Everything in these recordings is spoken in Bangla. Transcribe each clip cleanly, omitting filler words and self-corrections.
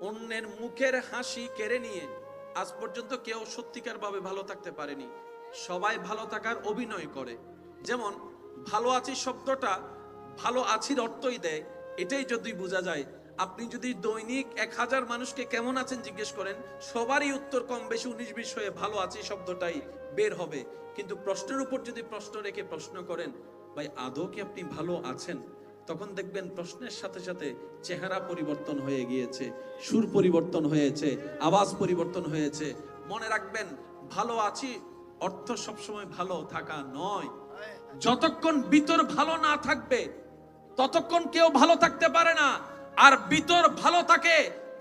অন্যের মুখের হাসি কেড়ে নিয়ে আজ পর্যন্ত কেউ সত্যিকার ভাবে ভালো থাকতে পারেনি। সবাই ভালো থাকার অভিনয় করে। যেমন ভালো আছি শব্দটা ভালো আছির অর্থই দেয়। এটাই যদি বোঝা যায়, আপনি যদি দৈনিক 1000 মানুষকে কেমন আছেন জিজ্ঞেস করেন, সবারই উত্তর কম বেশি 19-20 হয়ে ভালো আছি শব্দটাই বের হবে। কিন্তু প্রশ্নের উপর যদি প্রশ্ন রেখে প্রশ্ন করেন, ভাই আদৌ কি আপনি ভালো আছেন, তখন দেখবেন প্রশ্নের সাথে সাথে চেহারা পরিবর্তন হয়ে গিয়েছে, সুর পরিবর্তন হয়েছে, আওয়াজ পরিবর্তন হয়েছে। মনে রাখবেন, ভালো আছি অর্থ সবসময় ভালো থাকা নয়। যতক্ষণ ভিতর ভালো না থাকবে ততক্ষণ কেউ ভালো থাকতে পারে না। আর ভিতর ভালো থাকে,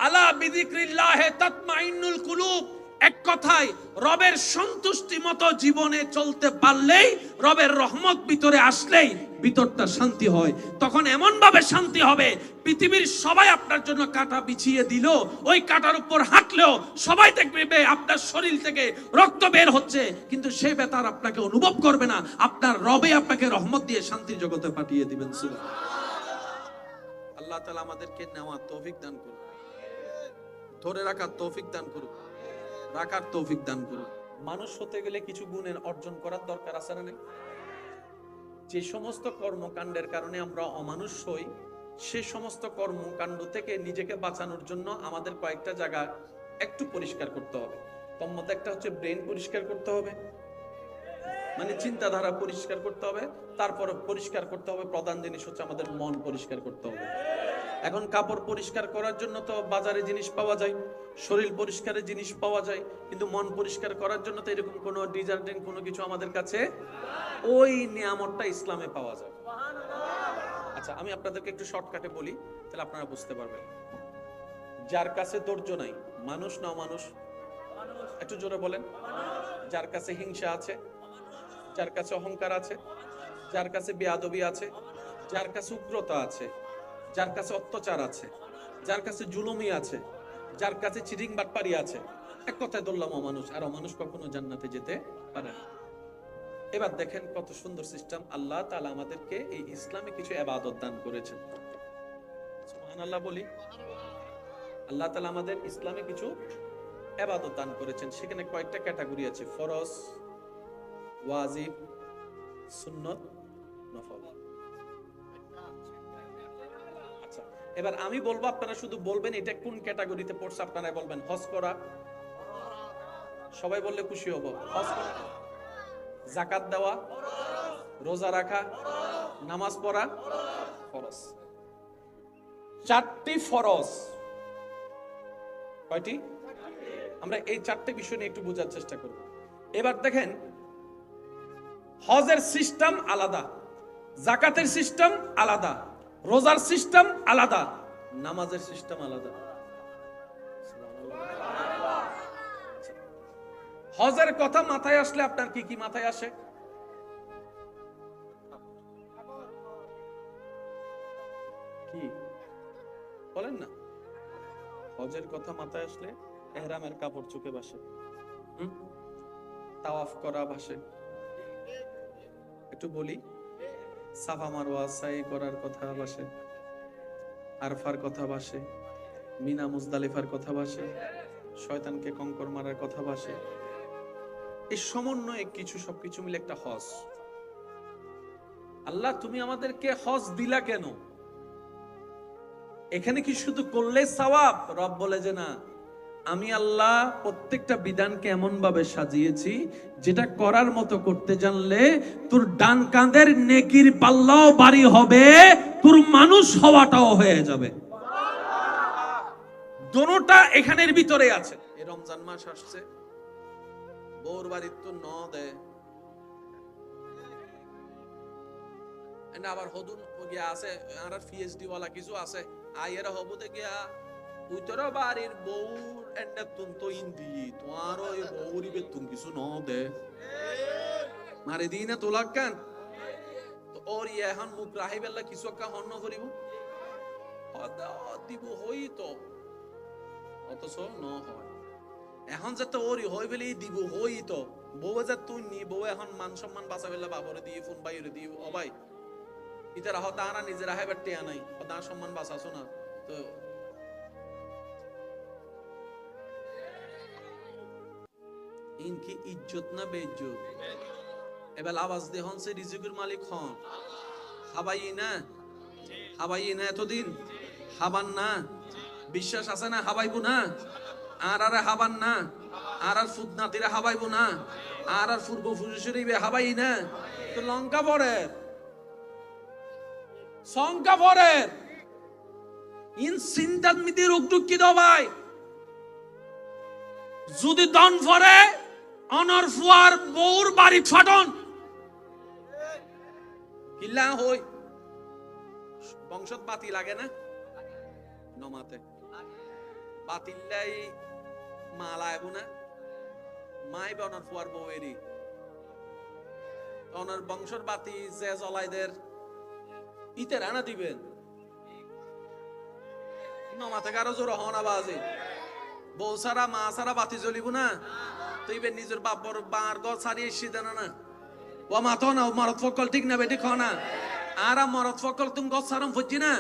আলা বিযিকরিল্লাহি তাতমাইন্নুল কুলুব। এক কথায় রবের সন্তুষ্টি মতো জীবনে চলতে পারলেই, রবের রহমত ভিতরে আসলেই ভিতরটা শান্তি হয়। তখন এমন ভাবে শান্তি হবে, পৃথিবীর সবাই আপনার জন্য কাঁটা বিছিয়ে দিল, ওই কাঁটার উপর হাঁটলেও সবাই দেখবে আপনার শরীর থেকে রক্ত বের হচ্ছে, কিন্তু সেই ব্যথা আপনাকে অনুভব করবে না। আপনার রবে আপনাকে রহমত দিয়ে শান্তির জগতে পাঠিয়ে দিবেন। সুবহানাল্লাহ। আল্লাহ তাআলা আমাদেরকে নেওয়ার তৌফিক দান করুন, ধরে রাখার তৌফিক দান করুন, রাখার তৌফিক দান করুন। মানুষ হতে গেলে কিছু গুণের অর্জন করার দরকার আছে না? যে সমস্ত কর্মকাণ্ডের কারণে আমরা অমানুষ হই, সে সমস্ত কর্মকাণ্ড থেকে নিজেকে বাঁচানোর জন্য আমাদের কয়েকটা জায়গা একটু পরিষ্কার করতে হবে। তার মধ্যে একটা হচ্ছে ব্রেন পরিষ্কার করতে হবে, মানে চিন্তাধারা পরিষ্কার করতে হবে। তারপর পরিষ্কার করতে হবে, প্রধান জিনিস হচ্ছে আমাদের মন পরিষ্কার করতে হবে। এখন কাপড় পরিষ্কার করার জন্য তো বাজারে জিনিস পাওয়া যায়, শরীর পরিষ্কারের জিনিস পাওয়া যায়, কিন্তু মন পরিষ্কার করার জন্য তো এরকম কোনো ডিটারজেন্ট কোনো কিছু আমাদের কাছে, ওই নিয়ামতটা ইসলামে পাওয়া যায়। আচ্ছা, আমি আপনাদেরকে একটু শর্টকাটে বলি, তাহলে আপনারা বুঝতে পারবেন। যার কাছে ধৈর্য নাই, মানুষ না অমানুষ? একটু জোরে বলেন। যার কাছে হিংসা আছে, যার কাছে অহংকার আছে, যার কাছে বেয়াদবি আছে, যার কাছে উগ্রতা আছে, যার কাছে অত্যাচার আছে, যার কাছে জুলুমি আছে, যার কাছে চিটিং বাটপারি আছে, এক কথায় ধরলাম অমানুষ। আর অমানুষ কখনো জান্নাতে যেতে পারে না। এবার দেখেন কত সুন্দর সিস্টেম। আল্লাহ তাআলা আমাদেরকে এই ইসলামে কিছু ইবাদত দান করেছেন। সুবহানাল্লাহ বলি। আল্লাহ তাআলা আমাদের ইসলামে কিছু ইবাদত দান করেছেন। সেখানে কয়েকটা ক্যাটাগরি আছে: ফরজ, ওয়াজিব, সুন্নত, নফল। আচ্ছা, এবার আমি বলবো, আপনারা শুধু বলবেন এটা কোন ক্যাটাগরিতে পড়ছে। আপনারা বলবেন হজ করা, সবাই বললে খুশি হব। হজ করা, যাকাত দেওয়া, রোজা রাখা, নামাজ পড়া, ফরজ। 4টি ফরজ। কয়টি? আমরা এই 4টে বিষয় নিয়ে একটু বোঝার চেষ্টা করব। এবার দেখেন, হজের সিস্টেম আলাদা, যাকাতের সিস্টেম আলাদা, রোজার সিস্টেম আলাদা, নামাজের সিস্টেম আলাদা। হজের কথা মাথায় আসলে আপনার কি কি মাথায় আসে? কি বলেন না? হজের কথা মাথায় আসলে ইহরামের কাপড় চোখে ভাসে, তাওয়াফ করা ভাসে। একটু বলি, সাফা মারওয়া সাই করার কথা ভাসে, আরফার কথা ভাসে, মিনা মুজদালিফার কথা ভাসে, শয়তানকে কঙ্কর মারার কথা ভাসে। এই সমন্বয়ে কিছু, সবকিছু মিলে একটা হজ। আল্লাহ, তুমি আমাদেরকে হজ দিলা কেন? এখানে কি শুধু করলে সওয়াব? রব বলে যে না, আমি আল্লাহ প্রত্যেকটা বিধানকে এমন ভাবে সাজিয়েছি, যেটা করার মতো করতে জানলে তোর ডান কাঁধের নেকির পাল্লাও ভারী হবে, তোর মানুষ হওয়াটাও হয়ে যাবে। দোনোটা এখানের ভিতরে আছে। এই রমজান মাস আসছে, বউর বাড়ির তো ন দেয়, আবার হদুন গিয়া আছে, আর পিএইচডি ওয়ালা কিছু আছে, আইয়ের হবুতে গিয়া উইতরা বাড়ির বউর এন্ডা তুন তো ইন্দি তোমার ওই বউরি বেতুন কিছু ন দে মারে দিনে তোলাক কান তো ওর এখন মুখ রাহি বেলা কিছু একটা হন্য করিব দিব হই তো, অথচ ন হয়। এখন যাতে ওরই হই ফেলে দিব হই তো, বউ যা তুই নি বউ এখন মান সম্মান বাঁচা ফেললে বাবরে দিয়ে ফোন বাইরে দিয়ে ও ভাই ইতারা হতা আনা নিজের আহে বাট্টি আনাই হতা সম্মান বাঁচাছো না তো ইনকি ইজ্জত না বেইজ্জত? এবার আওয়াজ দে হন সে রিজিকের মালিক হন। হাবাই না, হাবাই না, এতদিন হাবান না, বিশ্বাস আছে না হাবাইবো না, আর হাবান না, আর ফুদনাতিরা হাবাইবো না, আর পূর্ব পুরুষের হাবাই না। তো লঙ্কা পরের সংখ্যা পরের ইন চিন্তাত মিতি রোগ দুঃখী দবাই যদি দন ফরে অনর ফুয়ার বউর বাড়ি ফাটন কিল্লা হই বংশত বাতি লাগে না নমাতে বাতিল্লাই মালা এবো না মাই অনর ফুয়ার বউয়েরই অনর বংশর বাতি যে জ্বলাইদের ইতে রানা দিবেন নমাতে কারো জোর হন আবাজে বউ সারা মা সারা বাতি জ্বলিব না তুই নিজের বাপর বার গছ ছাড়িয়ে এসে দেন না ও মাথো না মরত ফকল ঠিক না বেটি খাও না আর মরত ফকল তুমি গছ ছাড়ম ফুজি না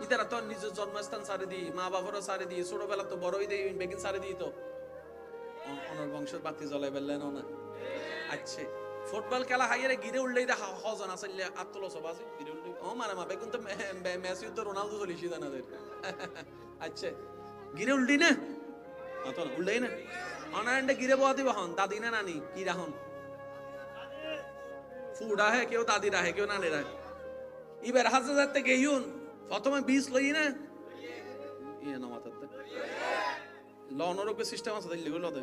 ইতারা তো নিজের জন্মস্থান ছাড়ি দি মা বাবারও ছাড়ি দি ছোটবেলা তো বড়ই দেই বেগিন ছাড়ি দি তো অনর বংশের বাতি জ্বলাই বেললেন না। আচ্ছা ফুটবল খেলা হাইয়ারে গিরে উঠলেই দেখা হজন আসলে আত্মল সবাসে গিরে উঠলে ও মানে মা বেগুন তো মেসি তো রোনালদো চলিছি জানাদের। আচ্ছা গিরে উল্টি না অত উল্টাই না অনারান্ডে গিরে বয়া দিবা হন দাদি না নানি কি রাহন ফুডা হে কেউ দাদি রাহে কেউ নানি রাহে ইবার হাজার যাতে গেইউন প্রথমে 20 লই না ইয়ে না মাথাতে লনরকে সিস্টেম আছে দিল্লি গুলো দে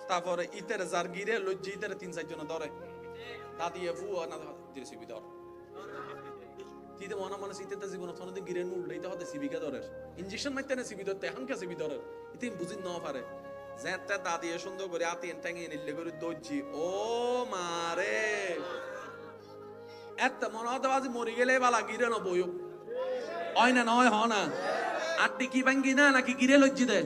তারপরে ইতের যার গিরে লজ্জি ইতের 3-4 জন ধরে দাদি এফু না দিছি বিদর তিতে মনে মনে সিতে জীবন থনদিন গিরে উল্টাইতে হতে সিবিকা ধরে ইনজেকশন মারতে না সিবি ধরতে এখন কে সিবি ধরে ইতে বুঝি ন পারে যেটা দাদি সুন্দর করে আতিন টাঙিয়ে নিলে করে দজ্জি ও মারে এত মনে হতে বাজি মরি গেলে বালা গিরে ন বইও হয় না নয় হ না আড্ডি কি ভাঙ্গি না নাকি গিরে লজ্জি দে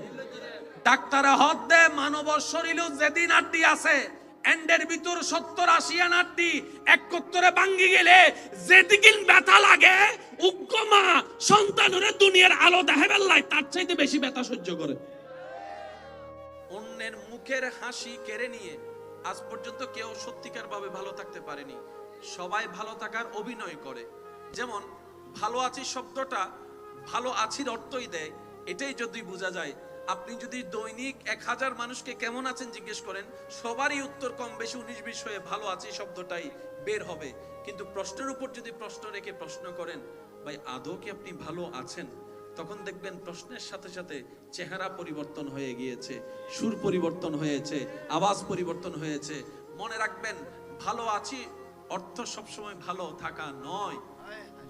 ডাক্তারে হদ দে মানবর শরীরেও যেদিন আড্ডি আছে এন্ডের ভিতর 70-80 আড্ডি একত্তরে ভাঙ্গি গেলে যেদিন ব্যথা লাগে উগ্গমা সন্তানের দুনিয়ার আলো দেখে বেল্লায় তার চাইতে বেশি ব্যথা সহ্য করে। অন্যের মুখের হাসি কেড়ে নিয়ে আজ পর্যন্ত কেউ সত্যিকার ভাবে ভালো থাকতে পারেনি, সবাই ভালো থাকার অভিনয় করে। যেমন ভালো আছি শব্দটা ভালো আছির অর্থই দেয়, এটাই যদি বোঝা যায়। আপনি যদি দৈনিক 1000 মানুষকে কেমন আছেন জিজ্ঞেস করেন, সবারই উত্তর কম বেশি 19-20 হয়ে ভালো আছি শব্দটাই বের হবে। কিন্তু প্রশ্নের উপর যদি প্রশ্ন রেখে প্রশ্ন করেন, ভাই আদৌ কি আপনি ভালো আছেন, তখন দেখবেন প্রশ্নের সাথে সাথে চেহারা পরিবর্তন হয়ে গিয়েছে, সুর পরিবর্তন হয়েছে, আওয়াজ পরিবর্তন হয়েছে। মনে রাখবেন, ভালো আছি অর্থ সবসময় ভালো থাকা নয়।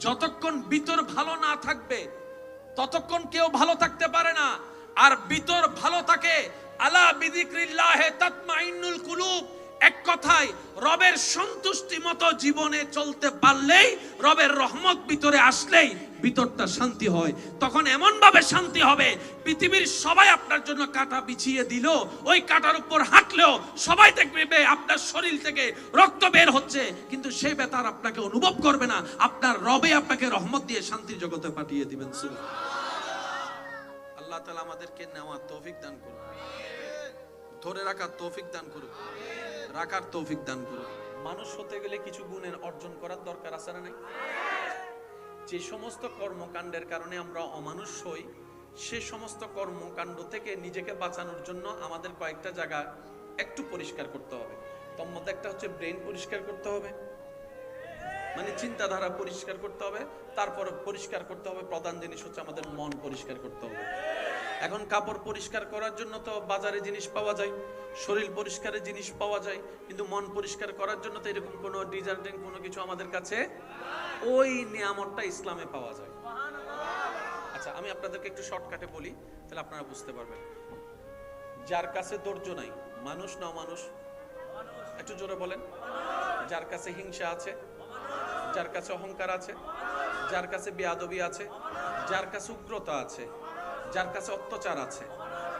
যতক্ষণ ভিতর ভালো না থাকবে ততক্ষণ কেউ ভালো থাকতে পারে না। আর ভিতর ভালো থাকে, আলা বিযিকরিল্লাহি তাতমাইন্নুল কুলুব। এক কথায় রবের সন্তুষ্টি মতো জীবনে চলতে পারলেই, রবের রহমত ভিতরে আসলেই ভিতরটা শান্তি হয়। তখন এমন ভাবে শান্তি হবে, পৃথিবীর সবাই আপনার জন্য কাঁটা বিছিয়ে দিল, ওই কাঁটার উপর হাঁটলেও সবাই দেখবে আপনার শরীর থেকে রক্ত বের হচ্ছে, কিন্তু সেই ব্যথা আপনাকে অনুভব করবে না। আপনার রবে আপনাকে রহমত দিয়ে শান্তির জগতে পাঠিয়ে দিবেন। আল্লাহ তাআলা আমাদেরকে নেওয়ার তৌফিক দান করুন, ধরে রাখার তৌফিক দান করুন, রাখার তৌফিক দান করুন। মানুষ হতে গেলে কিছু গুণের অর্জন করার দরকার আছে না নাই? যে সমস্ত কর্মকাণ্ডের কারণে আমরা অমানুষ হই, সে সমস্ত কর্মকাণ্ড থেকে নিজেকে বাঁচানোর জন্য আমাদের কয়েকটা জায়গা একটু পরিষ্কার করতে হবে। তার মধ্যে একটা হচ্ছে ব্রেন পরিষ্কার করতে হবে, মানে চিন্তাধারা পরিষ্কার করতে হবে। তারপর পরিষ্কার করতে হবে, প্রধান জিনিস হচ্ছে আমাদের মন পরিষ্কার করতে হবে। এখন কাপড় পরিষ্কার করার জন্য তো বাজারে জিনিস পাওয়া যায়, শরীর পরিষ্কারের জিনিস পাওয়া যায়, কিন্তু মন পরিষ্কার করার জন্য তো এরকম কোনো ডিজার্টিং কোনো কিছু আমাদের কাছে, ওই নিয়ামতটা ইসলামে পাওয়া যায়। আচ্ছা, আমি আপনাদেরকে একটু শর্টকাটে বলি, তাহলে আপনারা বুঝতে পারবেন। যার কাছে ধৈর্য নাই, মানুষ না অমানুষ? একটু জোরে বলেন। যার কাছে হিংসা আছে, যার কাছে অহংকার আছে, যার কাছে বেয়াদবি আছে, যার কাছে উগ্রতা আছে, যার কাছে অত্যাচার আছে,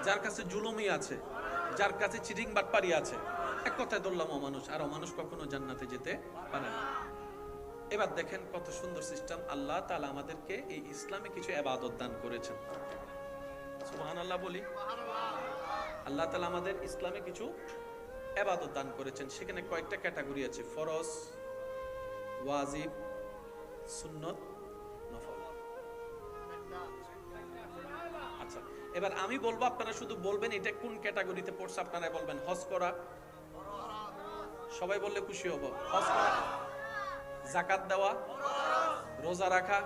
যার কাছে জুলুমি আছে, যার কাছে চিটিং বাটপারি আছে, এক কথায় ধরলাম অমানুষ। আর অমানুষ কখনো জান্নাতে যেতে পারে না। এবার দেখেন কত সুন্দর সিস্টেম। আল্লাহ তাআলা আমাদেরকে এই ইসলামে কিছু ইবাদত দান করেছেন। সুবহান সুবহানাল্লাহ বলি। আল্লাহ তাআলা আমাদের ইসলামে কিছু ইবাদত দান করেছেন, সেখানে কয়েকটা ক্যাটাগরি আছে: ফরজ, ওয়াজিব, সুন্নত, নফল। আচ্ছা, এবার আমি বলবো, আপনারা শুধু বলবেন এটা কোন ক্যাটাগরিতে পড়ছে। আপনারা বলবেন হজ করা, সবাই বললে খুশি হব। হজ করা, যাকাত দেওয়া, রোজা রাখা,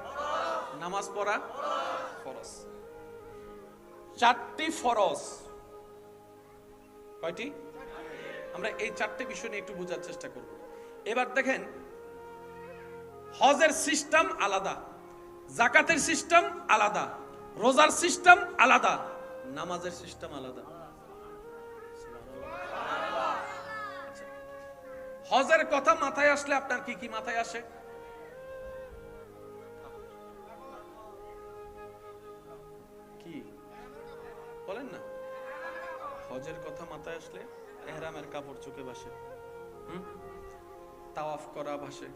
নামাজ পড়া, ফরজ। চারটি ফরজ। কয়টি? আমরা এই চারটি বিষয় নিয়ে একটু বোঝার চেষ্টা করব। এবার দেখেন, হজের সিস্টেম আলাদা, যাকাতের সিস্টেম আলাদা, রোজার সিস্টেম আলাদা, নামাজের সিস্টেম আলাদা। হজের কথা মাথায় আসলে আপনার কি কি মাথায় আসে? কি বলেন না? হজের কথা মাথায় আসলে ইহরামের কাপড় চোখে ভাসে, তাওয়াফ করা ভাসে।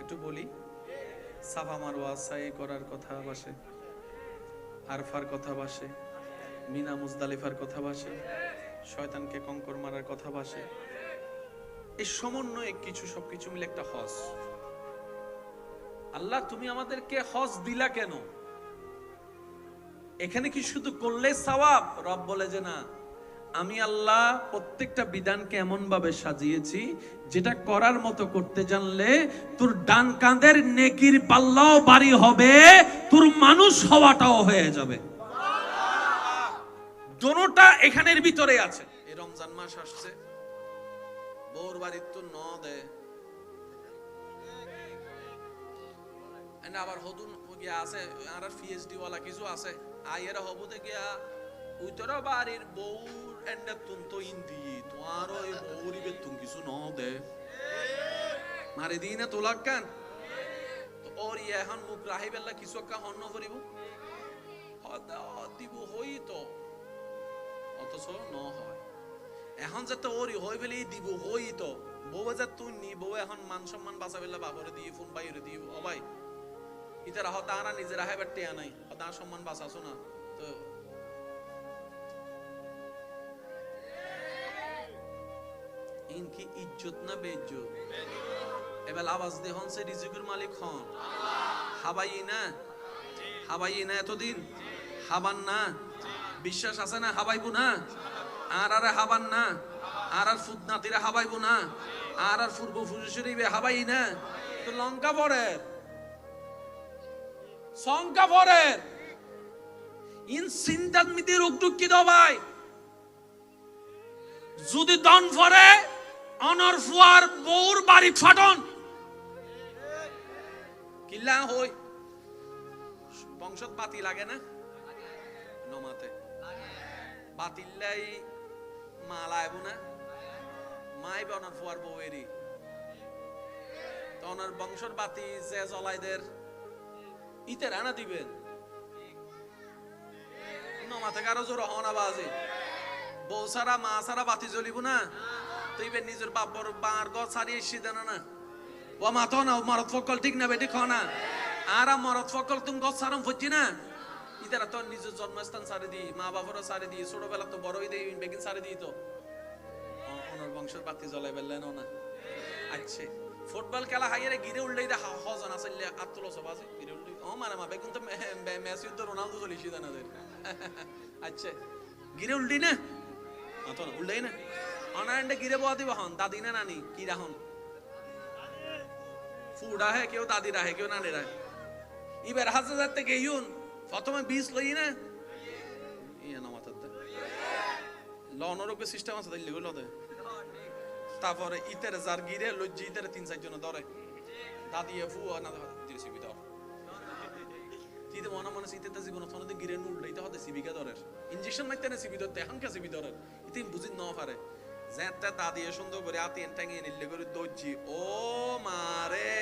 একটু বলি, সাফা মারওয়া সাই করার কথা ভাসে, আরফার কথা ভাসে, মিনা মুজদালিফার কথা ভাসে, শয়তানকে কঙ্কর মারার কথা ভাসে। এই সমন্বয়ে কিছু, সবকিছু মিলে একটা হজ। আল্লাহ, তুমি আমাদেরকে হজ দিলা কেন? এখানে কি শুধু করলে সওয়াব? রব বলে যে না, আমি আল্লাহ প্রত্যেকটা বিধানকে এমন ভাবে সাজিয়েছি যেটা করার মতো করতে জানলে তোর ডান কাঁধের নেকির পাল্লাও ভারী হবে, তোর মানুষ হওয়াটাও হয়ে যাবে। দোনোটা এখানের ভিতরে আছে। এই রমজান মাস আসছে, বউর বাড়ির তো ন দে আবার হদুন গিয়া আছে, আর পিএইচডি ওয়ালা কিছু আছে, আইয়ের হবুতে গিয়া উইতরা বাড়ির বউর এন্ডা তুন তো ইন্দি তোমার ওই বউরি বেতুন কিছু ন দে মারি দিই না তোলাক কান তো ওর এখন মুখ রাহি বেলা কিছু একটা হন্য করিব দিব হই তো, অথচ ন হয়। এখন যাতে ওরি হই ফেলি দিব হই তো, বউ যা তুই নি বউ এখন মান সম্মান বাঁচা ফেললে বাবরে দিয়ে ফোন বাইরে দিয়ে ও ভাই ইতারা হতা আনা নিজের রাহে বাট্টে আনাই হতা সম্মান বাঁচাছো না তো। ইনকি ইজ্জত না বেইজ্জত? এবার আওয়াজ দে হন সে রিজিকের মালিক হন। হাবাই না, হাবাই না, এতদিন হাবান না, বিশ্বাস আছে না? হাবাইবো না, আর আরে হাবান না, আর আর ফুদনাতিরা হাবাইবো না, আর আর পূর্ব ফুজুশরীবে হাবাই না তো লঙ্কা পড়ের সংকা পড়ের ইন সিন্তাত মিতি রোগ দুঃখী দবাই যদি দন ফরে অনর ফুয়ার বউর বাড়ি ফাটন কিল্লা হই বংশত বাতি লাগে না নমাতে বাতিল্লাই মালাইবো না মাই অনর ফুয়ার বউয়েরই তো অনর বংশর বাতি যে জ্বলাইদের ইতে রানা দিবেন নমাতে কারো জোর হনা বাজে বউ সারা মা সারা বাতি জ্বলিব না তুইবে নিজের বাপর বার গছ ছাড়িয়ে সিদানো না ও মাতো না মরত ফকল ঠিক না বেটি খানা আর মরত ফকল তুমি গছ ছাড়ম ফুজি না ইতারা তো নিজের জন্মস্থান ছাড়ে দি মা বাবারও ছাড়ে দি ছোটবেলা তো বড়ই দেই বেগিন ছাড়ে দি তো ওনার বংশের বাতি জ্বলাই বেললেন না। আচ্ছা ফুটবল খেলা হাইয়ারে গিরে উল্লেই দে হজন আসলে আত্মল সবাজে গিরে উল্লেই ও মানে মা বেগুন তো মেসি তো রোনালদো চলিছি জানাদের। আচ্ছা গিরে উল্টি না মাতো না উল্লেই না অনান্ডে গিরে বয়া দিব হন দাদি না নানি কি রাহন ফুডা হে কেউ দাদি রাহে কেউ নানি রাহে ইবার হাজার থেকে ইউন প্রথমে 20 লই না ইয়া না মাথাতে লনরকে সিস্টেম আছে দিল্লি গুলো দে তারপরে ইতের যার গিরে লজ্জি ইতের 3-4 জন ধরে দাদি এফু না দিরে সিবি ধর তিতে মনে মনে সিতে জীবন থনতে গিরে নুলটাইতে হতে সিবিকে ধরে ইনজেকশন মাইতে না সিবি ধরতে এখন কে সিবি ধরে ইতে বুঝি ন পারে যেটা দাদি সুন্দর করে আতি এন্টাঙ্গে নিলে করে দজ্জি ও মারে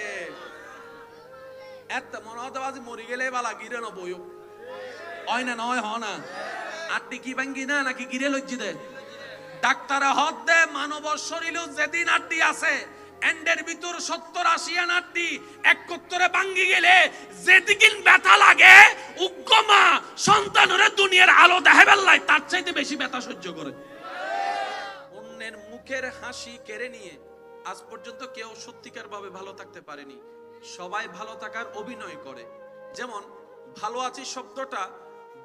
এত মনে হতে বাজি মরি গেলে বালা গিরে ন বইও হয় না নয় হ না আটটি কি ভাঙ্গি না নাকি গিরে লজ্জি দে ডাক্তারে হদ দে মানব শরীর যেদিন আটটি আছে এন্ডের ভিতর 70-80 আনাটি একত্তরে ভাঙ্গি গেলে যেদিকিন ব্যথা লাগে উগ্গমা সন্তানরে দুনিয়ার আলো দেখাবার লাই তার চাইতে বেশি ব্যথা সহ্য করে। অন্যের মুখের হাসি কেড়ে নিয়ে আজ পর্যন্ত কেউ সত্যিকার ভাবে ভালো থাকতে পারেনি। সবাই ভালো থাকার অভিনয় করে। যেমন ভালো আছি শব্দটা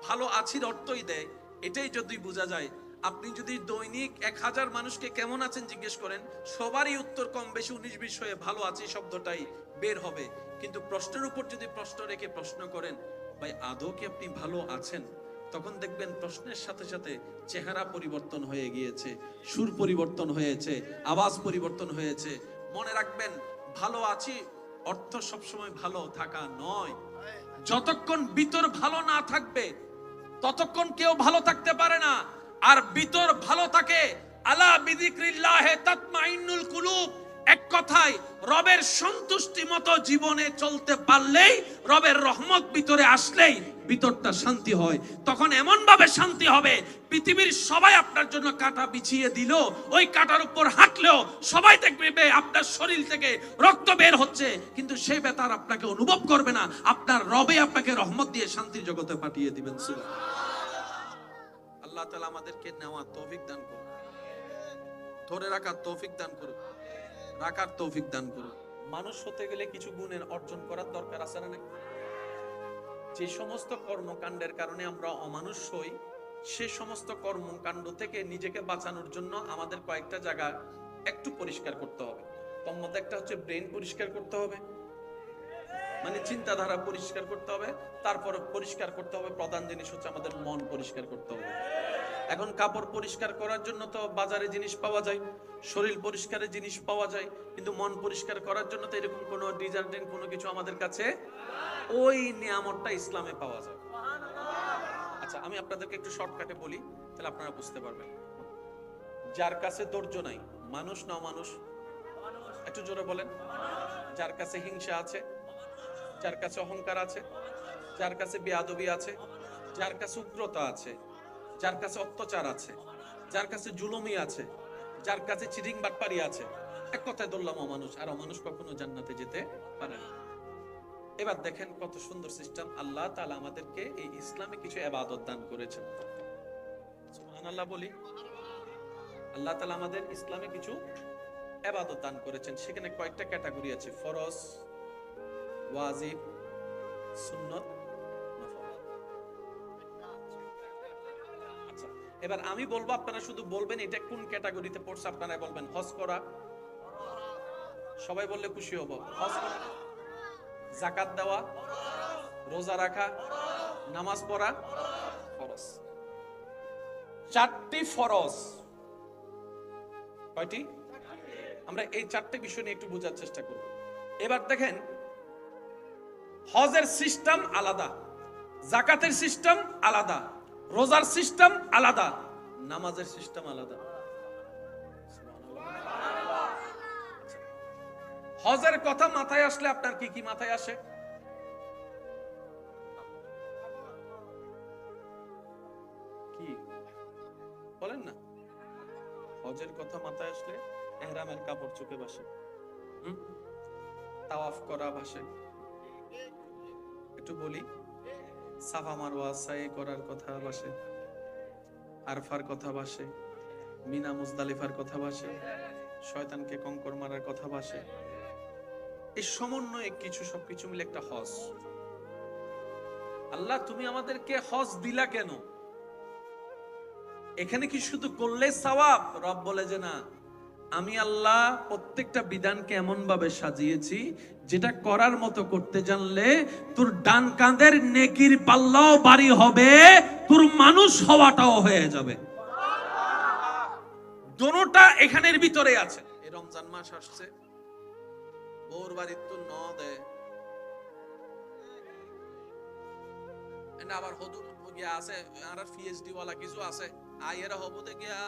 ভালো আছির অর্থই দেয়। এটাই যদি বোঝা যায়, আপনি যদি দৈনিক 1000 মানুষকে কেমন আছেন জিজ্ঞেস করেন, সবারই উত্তর কম বেশি 19-20 হয়ে ভালো আছি শব্দটাই বের হবে। কিন্তু প্রশ্নের উপর যদি প্রশ্ন রেখে প্রশ্ন করেন, ভাই আদৌ কি আপনি ভালো আছেন, তখন দেখবেন প্রশ্নের সাথে সাথে চেহারা পরিবর্তন হয়ে গিয়েছে, সুর পরিবর্তন হয়েছে, আওয়াজ পরিবর্তন হয়েছে। মনে রাখবেন, ভালো আছি অর্থ সবসময় ভালো থাকা নয়। যতক্ষণ ভিতর ভালো না থাকবে ততক্ষণ কেউ ভালো থাকতে পারে না। আর ভিতর ভালো থাকে, আলা বিযিকরিল্লাহি তাতমাইন্নুল কুলুব। এক কথায় রবের সন্তুষ্টি মতো জীবনে চলতে পারলেই, রবের রহমত ভিতরে আসলেই ভিতরটা শান্তি হয়। তখন এমন ভাবে শান্তি হবে, পৃথিবীর সবাই আপনার জন্য কাঁটা বিছিয়ে দিল, ওই কাঁটার উপর হাঁটলেও সবাই দেখবে আপনার শরীর থেকে রক্ত বের হচ্ছে, কিন্তু সেই ব্যথা আপনাকে অনুভব করবে না। আপনার রবে আপনাকে রহমত দিয়ে শান্তির জগতে পাঠিয়ে দিবেন। সুবহানাল্লাহ। আল্লাহ তাআলা আমাদেরকে নেওয়ার তৌফিক দান করুন, ধরে রাখার তৌফিক দান করুন, রাখার তৌফিক দান করুন। মানুষ হতে গেলে কিছু গুণের অর্জন করার দরকার আছে না? যে সমস্ত কর্মকাণ্ডের কারণে আমরা অমানুষ হই, সে সমস্ত কর্মকাণ্ড থেকে নিজেকে বাঁচানোর জন্য আমাদের কয়েকটা জায়গা একটু পরিষ্কার করতে হবে। তার মধ্যে একটা হচ্ছে ব্রেন পরিষ্কার করতে হবে, মানে চিন্তাধারা পরিষ্কার করতে হবে। তারপর পরিষ্কার করতে হবে, প্রধান জিনিস হচ্ছে আমাদের মন পরিষ্কার করতে হবে। এখন কাপড় পরিষ্কার করার জন্য তো বাজারে জিনিস পাওয়া যায়, শরীর পরিষ্কারের জিনিস পাওয়া যায়, কিন্তু মন পরিষ্কার করার জন্য তো এরকম কোনো ডিটারজেন্ট কোনো কিছু আমাদের কাছে, ওই নিয়ামতটা ইসলামে পাওয়া যায়। আচ্ছা, আমি আপনাদেরকে একটু শর্টকাটে বলি, তাহলে আপনারা বুঝতে পারবেন। যার কাছে ধৈর্য নাই, মানুষ না অমানুষ? একটু জোরে বলেন। যার কাছে হিংসা আছে, যার কাছে অহংকার আছে, যার কাছে বেয়াদবি আছে, যার কাছে উগ্রতা আছে, যার কাছে অত্যাচার আছে, যার কাছে জুলুমি আছে, যার কাছে চিটিং বাটপারি আছে, এক কথায় ধরলাম অমানুষ। আর অমানুষ কখনো জান্নাতে যেতে পারে না। এবার দেখেন কত সুন্দর সিস্টেম। আল্লাহ তাআলা আমাদেরকে এই ইসলামে কিছু ইবাদত দান করেছেন। সুবহানাল্লাহ বলি। আল্লাহ তাআলা আমাদের ইসলামে কিছু ইবাদত দান করেছেন। সেখানে কয়েকটা ক্যাটাগরি আছে: ফরজ, ওয়াজিব, সুন্নত, নফল। আচ্ছা, এবার আমি বলবো, আপনারা শুধু বলবেন এটা কোন ক্যাটাগরিতে পড়ছে। আপনারা বলবেন হজ করা, সবাই বললে খুশি হব। হজ করা, যাকাত দেওয়া, রোজা রাখা, নামাজ পড়া, ফরজ। 4টি ফরজ। কয়টি? আমরা এই 4টে বিষয় নিয়ে একটু বোঝার চেষ্টা করব। এবার দেখেন, হজের সিস্টেম আলাদা, যাকাতের সিস্টেম আলাদা, রোজার সিস্টেম আলাদা, নামাজের সিস্টেম আলাদা। হজের কথা মাথায় আসলে আপনার কি কি মাথায় আসে? কি বলেন না? হজের কথা মাথায় আসলে ইহরামের কাপড় চোখে ভাসে, তাওয়াফ করা ভাসে। একটু বলি, সাফা মারওয়া সাই করার কথা ভাসে, আরফার কথা ভাসে, মিনা মুজদালিফার কথা ভাসে, শয়তানকে কঙ্কর মারার কথা ভাসে। এই সমন্বয়ে কিছু, সবকিছু মিলে একটা হজ। আল্লাহ তুমি আমাদেরকে হজ দিলা কেন? এখানে কি শুধু করলে সওয়াব? রব বলে যে না, আমি আল্লাহ প্রত্যেকটা বিধানকে এমন ভাবে সাজিয়েছি, যেটা করার মতো করতে জানলে তোর ডান কাঁধের নেকির পাল্লাও ভারী হবে, তোর মানুষ হওয়াটাও হয়ে যাবে। দোনোটা এখানের ভিতরে আছে। এই রমজান মাস আসছে, বউর বাড়ির তো ন দেয়, আবার হদু গিয়া আছে, আর পিএইচডি ওয়ালা কিছু আছে, আইয়েরা হবুতে গিয়া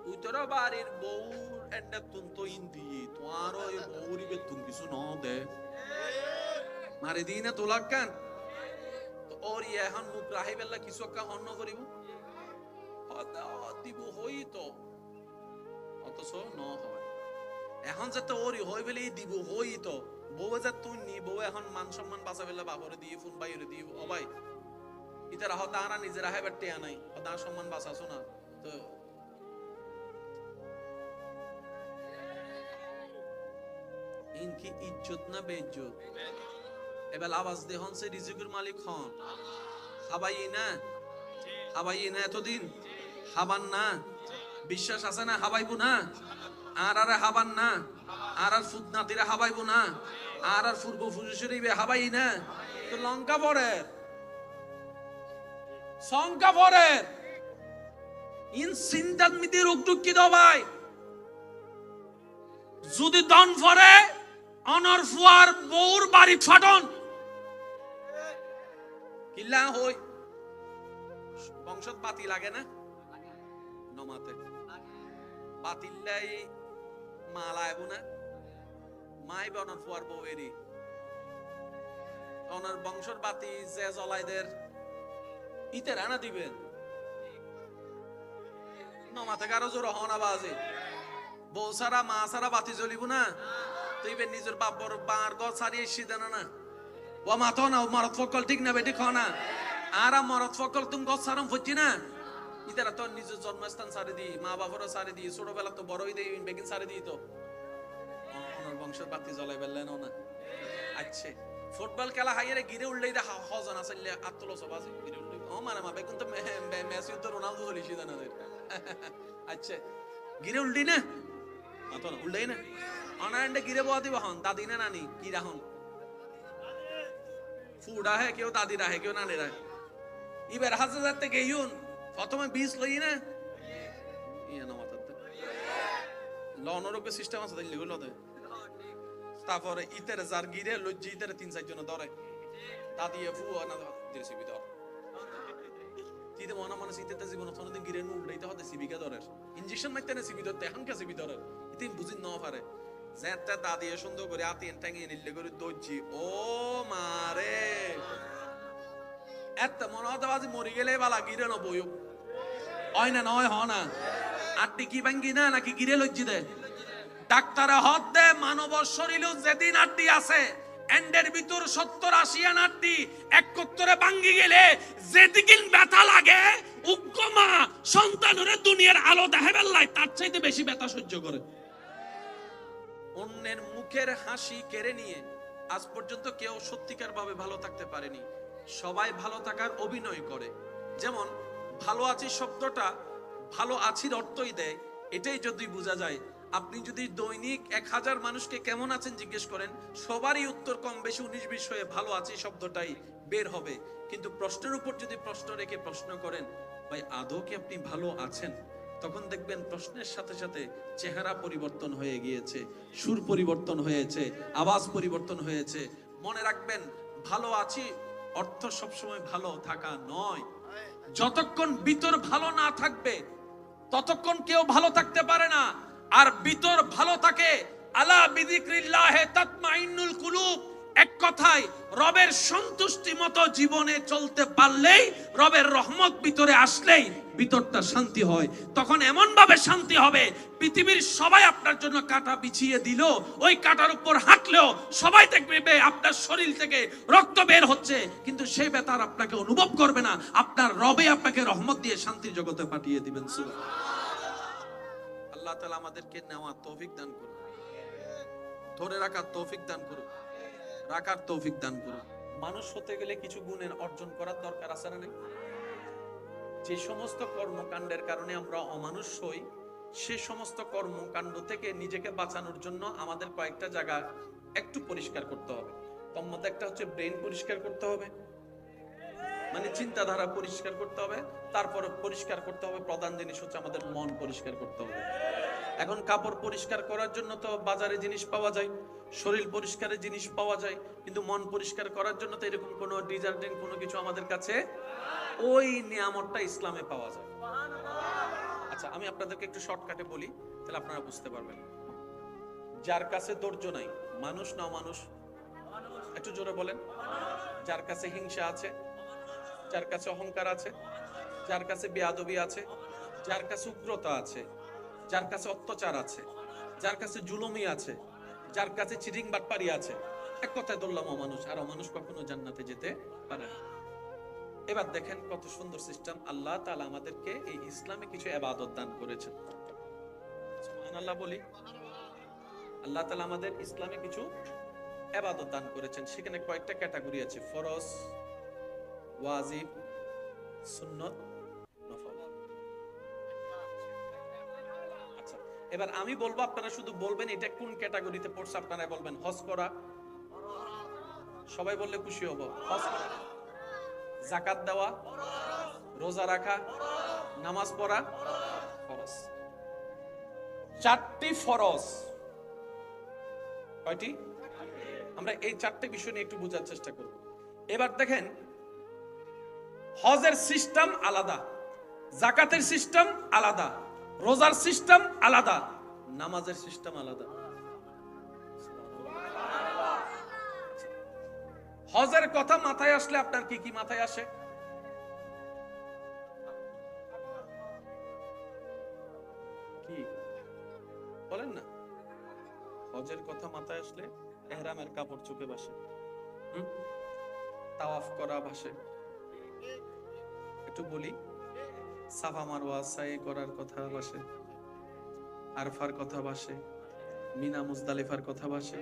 উইতরা বাড়ির বউর এন্ডা তুনতো ইন্দি, তোমার ওই বউরি বেতুন কিছু ন দে মারি দিনে তোলাক কান তো ওর এখন মুখ রাহি বেলা কিছু একটা অন্য করিব দিব হই তো, অথচ ন হয়। এখন যে তো ওরই হই বলে দিব হই তো বউ যে তুই নি বউ এখন মান সম্মান বাঁচা ফেলে বাপরে দিয়ে ফোন বাইরে দিয়ে ও ভাই ইতারা হতা আনা নিজেরা হেবার টেয়া নাই হতা সম্মান বাঁচাছো না তো ইনকি ইজ্জত না বেইজ্জত এবার আওয়াজ দে হন সে রিজিকের মালিক হন হাবাই না এতদিন হাবান না বিশ্বাস আছে না হাবাইবো না আর হাবান না আর ফুদনাতিরা হাবাইবো না আর পূর্ব ফুজুশরীবে হাবাই না তো লঙ্কা পরের সংকা পরের ইন সিন্দাত মিতি রোগ দুঃখিত ভাই যদি দন ফরে অনর ফুয়ার বউর বাড়ি ফাটন কিল্লা হই বংশত পাতি লাগে না নমাতে পাতিল্লাই মালাইবো না মাই বনর ফুয়ার বউয়েরই অনর বংশর বাতি যে জ্বলাইদের ইতে রানা দিবেন নমাতে কারো জোর হনা বাজে বউ সারা মা সারা বাতি জ্বলিব না তুইবে নিজের বাপর বার গছ সারিয়ে সিদান না ও মাথো না মরত ফকল ঠিক না বেটি খানা আর মরত ফকল তুমি গছ সারম ফুটি না ইতারা তো নিজের জন্মস্থান সারি দি মা বাপরও সারি দি ছোটবেলা তো বড়ই দেই বেগিন সারি দি তো ওনার বংশের বাতি জ্বলাই বেললেন না আচ্ছা ফুটবল খেলা হাইয়ারে গিরে উল্লেই দে হজন আসলে আত্মলো সব আছে গিরে উল্লেই ও মানে মা বেগুন তো মেসি তো রোনালদো হলি সিদান আচ্ছা গিরে উল্টি না মাথো না উল্লেই না অনান্ডে গিরে বয়া দিব হন দাদি না নানি কি রাহন ফুডা হে কেউ দাদি রাহে কেউ নানি রাহে ইবার হাজার থেকে ইউন প্রথমে 20 লই না ইয়া না মাথাতে লনরকে সিস্টেম আছে দিলে গুলো দে তারপরে ইতের জার গিরে লজ্জি ইতের 3-4 জন ধরে দাদি ফু না দিছি ভিতর তিতে মনে মনে সিতেতে জীবন কোনদিন গিরে নু উল্টাইতে হতে সিবিকা ধরে ইনজেকশন মারতে না সিবি ধরতে এখন কে সিবি ধরে ইতে বুঝি ন পারে যেটা দাদি সুন্দর করে আতিন টাঙিয়ে নিলে করে দজ্জি ও মারে এত মনে হতে বাজি মরি গেলে বালা গিরে ন বইও হয় না নয় হ না আটটি কি ভাঙ্গি না নাকি গিরে লজ্জি দে ডাক্তারে হদ দে মানব শরীরে যেদিন আটটি আছে এন্ডের ভিতর 70-80 আটটি একত্তরে ভাঙ্গি গেলে যেদিন ব্যথা লাগে উগ্গমা সন্তানরে দুনিয়ার আলো দেখাবার লাই তার চাইতে বেশি ব্যথা সহ্য করে অন্যের মুখের হাসি কেড়ে নিয়ে আজ পর্যন্ত কেউ সত্যিকার ভাবে ভালো থাকতে পারেনি সবাই ভালো থাকার অভিনয় করে যেমন ভালো আছি শব্দটা ভালো আছির অর্থই দেয় এটাই যদি বোঝা যায় আপনি যদি দৈনিক 1000 মানুষকে কেমন আছেন জিজ্ঞেস করেন সবারই উত্তর কম বেশি 19-20 হয়ে ভালো আছি শব্দটাই বের হবে কিন্তু প্রশ্নের উপর যদি প্রশ্ন রেখে প্রশ্ন করেন ভাই আদৌ কি আপনি ভালো আছেন তখন দেখবেন প্রশ্নের সাথে সাথে চেহারা পরিবর্তন হয়ে গিয়েছে সুর পরিবর্তন হয়েছে আওয়াজ পরিবর্তন হয়েছে মনে রাখবেন ভালো আছি অর্থ সবসময় ভালো থাকা নয় যতক্ষণ ভিতর ভালো না থাকবে ততক্ষণ কেউ ভালো থাকতে পারে না আর ভিতর ভালো থাকে আলা বিযিকরিল্লাহি তাতমাইন্নুল কুলুব এক কথায় রবের সন্তুষ্টি মতো জীবনে চলতে পারলেই রবের রহমত ভিতরে আসলেই ভিতরটা শান্তি হয় তখন এমন ভাবে শান্তি হবে পৃথিবীর সবাই আপনার জন্য কাঁটা বিছিয়ে দিল ওই কাঁটার উপর হাঁটলেও সবাই দেখবে আপনার শরীর থেকে রক্ত বের হচ্ছে কিন্তু সেই ব্যথা আপনাকে অনুভব করবে না আপনার রবে আপনাকে রহমত দিয়ে শান্তির জগতে পাঠিয়ে দিবেন সুবহানাল্লাহ আল্লাহ তাআলা আমাদেরকে নেওয়ার তৌফিক দান করুন ধরে রাখার তৌফিক দান করুন রাখার তৌফিক দান করুন মানুষ হতে গেলে কিছু গুণের অর্জন করার দরকার আছে না যে সমস্ত কর্মকাণ্ডের কারণে আমরা অমানুষ হই সে সমস্ত কর্মকাণ্ড থেকে নিজেকে বাঁচানোর জন্য আমাদের কয়েকটা জায়গা একটু পরিষ্কার করতে হবে তার মধ্যে একটা হচ্ছে ব্রেন পরিষ্কার করতে হবে মানে চিন্তাধারা পরিষ্কার করতে হবে তারপর পরিষ্কার করতে হবে প্রধান জিনিস হচ্ছে আমাদের মন পরিষ্কার করতে হবে এখন কাপড় পরিষ্কার করার জন্য তো বাজারে জিনিস পাওয়া যায় শরীর পরিষ্কারের জিনিস পাওয়া যায় কিন্তু মন পরিষ্কার করার জন্য তো এরকম কোনো ডিটারজেন্ট কোনো কিছু আমাদের কাছে ওই নিয়ামতটা ইসলামে পাওয়া যায় আচ্ছা আমি আপনাদেরকে একটু শর্টকাটে বলি তাহলে আপনারা বুঝতে পারবেন যার কাছে ধৈর্য নাই মানুষ না মানুষ একটু জোরে বলেন যার কাছে হিংসা আছে যার কাছে অহংকার আছে যার কাছে বেয়াদবি আছে যার কাছে উগ্রতা আছে যার কাছে অত্যাচার আছে যার কাছে জুলুমি আছে, যার কাছে চিটিং বাটপারি আছে, এক কথায় ধরলাম অমানুষ। আর অমানুষ কখনো জান্নাতে যেতে পারে না। এবার দেখেন কত সুন্দর সিস্টেম। আল্লাহ তাআলা আমাদেরকে এই ইসলামে কিছু ইবাদত দান করেছেন। সুবহানাল্লাহ বলি। আল্লাহ তাআলা আমাদের ইসলামে কিছু ইবাদত দান করেছেন। সেখানে কয়েকটা ক্যাটাগরি আছে: ফরজ, ওয়াজিব, সুন্নত, নফল। আচ্ছা, এবার আমি বলবো, আপনারা শুধু বলবেন এটা কোন ক্যাটাগরিতে পড়ছে। আপনারা বলবেন হজ করা, সবাই বললে খুশি হব। হজ করা, যাকাত দেওয়া, রোজা রাখা, নামাজ পড়া, ফরজ। চারটি ফরজ। কয়টি? আমরা এই চারটি বিষয় নিয়ে একটু বোঝার চেষ্টা করব। এবার দেখেন, হজের সিস্টেম আলাদা, যাকাতের সিস্টেম আলাদা, রোজার সিস্টেম আলাদা, নামাজের সিস্টেম আলাদা। হজের কথা মাথায় আসলে আপনার কি কি মাথায় আসে? কি বলেন না? হজের কথা মাথায় আসলে ইহরামের কাপড় চোখে ভাসে, তাওয়াফ করা ভাসে। একটু বলি, সাফা মারওয়া সাই করার কথা ভাসে, আরফার কথা ভাসে, মিনা মুজদালিফার কথা ভাসে,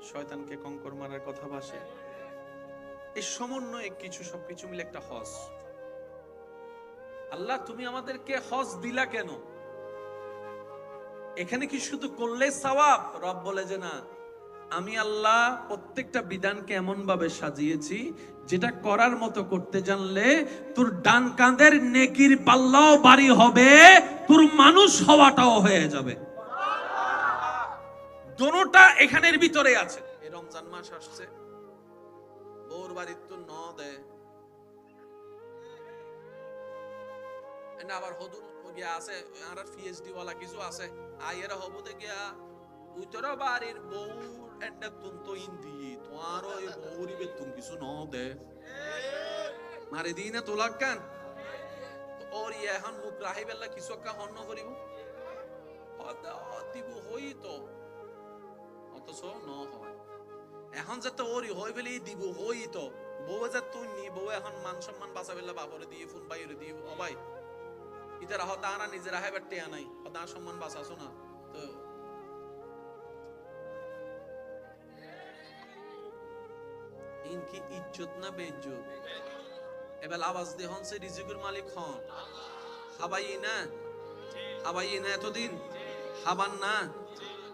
শয়তানকে কঙ্কর মারার কথা ভাসে। এই সমন্বয়ে কিছু, সবকিছু মিলে একটা হজ। আল্লাহ তুমি আমাদেরকে হজ দিলা কেন? এখানে কি শুধু করলে সওয়াব? রব বলে যে না, আমি আল্লাহ প্রত্যেকটা বিধানকে এমন ভাবে সাজিয়েছি যেটা করার মতো করতে জানলে তোর ডান কাঁধের নেকির পাল্লাও ভারী হবে, তোর মানুষ হওয়াটাও হয়ে যাবে। দোনোটা এখানের ভিতরে আছে। এই রমজান মাস আসছে, বউর বাড়ির তো ন দেয় না, আবার হদুর গিয়া আছে আর পিএইচডি ওয়ালা কিছু আছে, আইয়েরা হবুতে গিয়া উইতরা বাড়ির বউর এন্ডা তুন তো ইন্দি তোমার ওই বউরি বেতুন কিছু ন দে মারি দিনে তোলাক কান ওর এখন মুখ রাহি বেলা কিছু একটা হন্য করিব দিব হই তো, অথচ ন হয়। এখন যাতে ওরি হই বেলি দিব হই তো, বউ যে তুই নি বউ এখন মান সম্মান বাঁচা বেলা বাপরে দিয়ে ফোন বাইরে দিয়ে ও ভাই ইতারা হতা আনা নিজের রাহে বাট্টে আনাই হতা সম্মান বাঁচাছো না তো। ইনকি ইজ্জত না বেইজ্জত? এবার আওয়াজ দিয়ে হন সে রিজিকের মালিক হন। হাবাই না, হাবাই না, এতদিন হাবান না,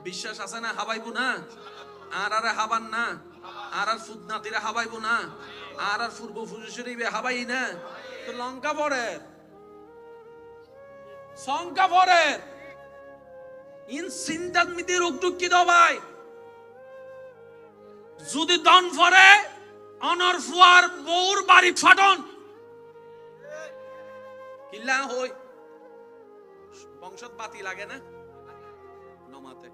বিশ্বাস আছে না হাবাইবো না, আর আরে হাবান না, আর আর ফুদনাতিরা হাবাইবো না, আর আর পূর্ব ফুজুশরীবে হাবাই না, তো লঙ্কা পড়ে সংখ্যা পড়ে ইন সিন্দাত মিতি রুকটুক কি দবাই যদি দন পড়ে অনর ফুয়ার বউর বাড়ি ফাটন কিল্লা হই বংশত বাতি লাগে না নমাতে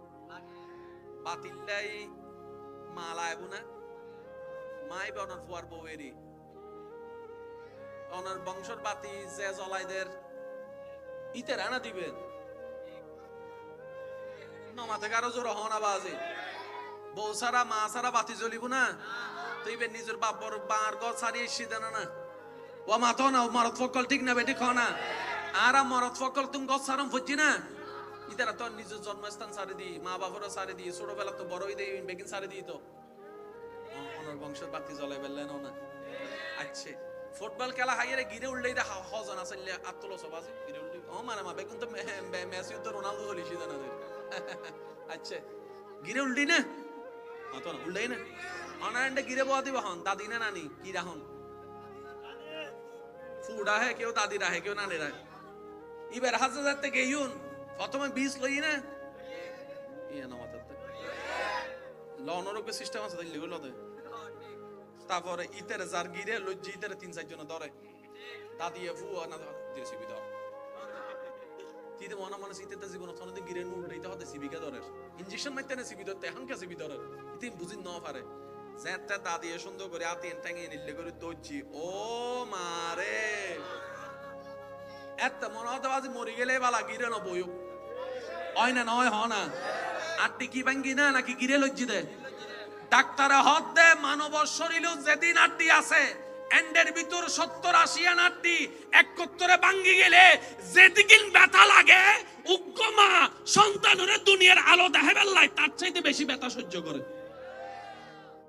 বাতিল্লাই মালাইবো না মাই অনর ফুয়ার বউয়েরই অনর বংশর বাতি যে জ্বলাইদের ইতে রানা দিবেন নমাতে কারো জোর হনা বাজে বউ সারা মা সারা বাতি জ্বলিব না তুইবে নিজের বাপর বার গছ সারিয়ে সিদান না ও মাতো না মরদ ফকল ঠিক না বেটি খানা আর মরদ ফকল তুমি গছ সারম ফুজি না ইতারা তো নিজের জন্মস্থান সারি দি মা বাপর সারি দি ছোটবেলা তো বড়ই দেই বেগিন সারি দি তো অনর বংশের বাতি জ্বলাই বেললেন না। আচ্ছা ফুটবল খেলা হাইরে গিরে উল্লেই দে হজন আসলে আত্তলো সব আছে গিরে উল্লেই ও মানে মা বেগুন তো মেসি তো রোনালদো হলি সিদানা দে। আচ্ছা গিরে উল্টি না মাতো না উল্লেই না অনান্ডে গিরে বয়া দিব হন দাদি না নানি কি রাহন ফুডা হে কেউ দাদি রাহে কেউ নানি রাহে ইবার হাজার থেকে ইউন প্রথমে 20 লই না ইয়া না মাথাতে লনরকে সিস্টেম আছে দিল্লি গুলো দে তারপরে ইতের যার গিরে লজ্জি ইতের 3-4 জন ধরে দাদি ফু না দিয়ে সিবি ধর তিতে মনে মনে ইতেতে জীবন তনদিন গিরে নুল লইতে হতে সিবিকে ধরে ইনজেকশন মাইতে না সিবি ধরতে এখন কে সিবি ধরে ইতে বুঝি ন পারে যেটা দাদি সুন্দর করে আতে টাঙিয়ে নিলে করে দজ্জি ও মারে এত মনে হতে বাজি মরি গেলে বালা গিরে ন বইও হয় না নয় হ না আটটি কি ভাঙ্গি না নাকি গিরে লজ্জি দেয়? ডাক্তারে হদ দে মানব শরীরেও যেদিন আটটি আছে এন্ডের ভিতর 70-80 আটটি একত্তরে ভাঙ্গি গেলে যেদিন ব্যথা লাগে উগ্গমা সন্তানের দুনিয়ার আলো দেখাবার লাই তার চাইতে বেশি ব্যথা সহ্য করে।